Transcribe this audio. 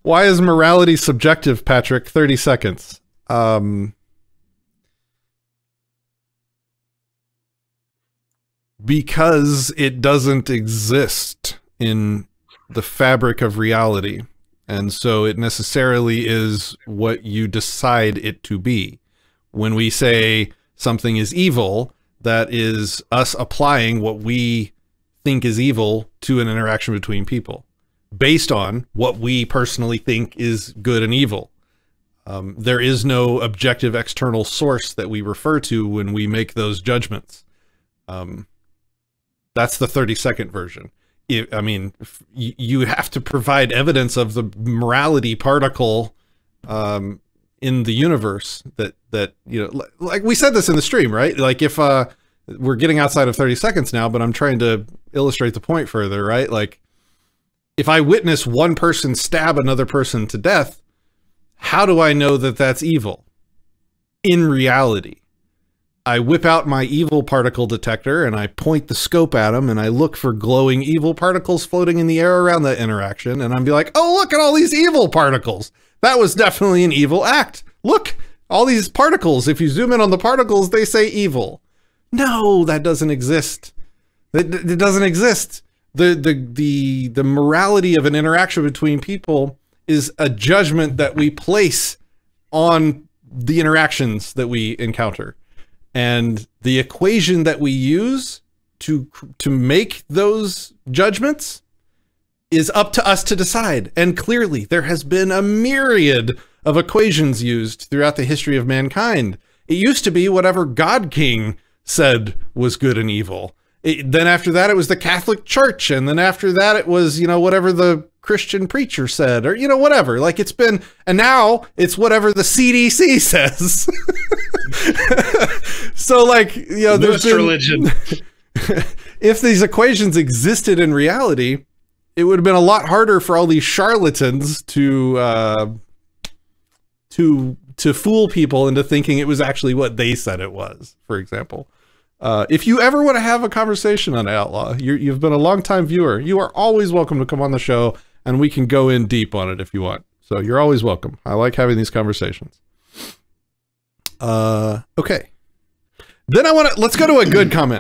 Why is morality subjective, Patrick? 30 seconds. Because it doesn't exist in the fabric of reality. And so it necessarily is what you decide it to be. When we say something is evil, that is us applying what we think is evil to an interaction between people, based on what we personally think is good and evil. There is no objective external source that we refer to when we make those judgments. That's the 30-second version. I mean, you have to provide evidence of the morality particle in the universe that, you know, like we said this in the stream, right? Like if we're getting outside of 30 seconds now, but I'm trying to illustrate the point further, right? Like if I witness one person stab another person to death, how do I know that that's evil? In reality, I whip out my evil particle detector and I point the scope at them and I look for glowing evil particles floating in the air around that interaction. And I'm be like, oh, look at all these evil particles. That was definitely an evil act. Look, all these particles. If you zoom in on the particles, they say evil. No, that doesn't exist. It doesn't exist. The morality of an interaction between people is a judgment that we place on the interactions that we encounter. And the equation that we use to make those judgments is up to us to decide. And clearly, there has been a myriad of equations used throughout the history of mankind. It used to be whatever God King said was good and evil. Then after that, it was the Catholic Church. And then after that, it was, you know, whatever the Christian preacher said, or, you know, whatever. Like it's been, and now it's whatever the CDC says. So like, you know, there's been, religion. If these equations existed in reality, it would have been a lot harder for all these charlatans to fool people into thinking it was actually what they said it was, for example. If you ever want to have a conversation on Outlaw, you've been a long-time viewer, you are always welcome to come on the show and we can go in deep on it if you want. So you're always welcome. I like having these conversations. Okay. Then let's go to a good comment.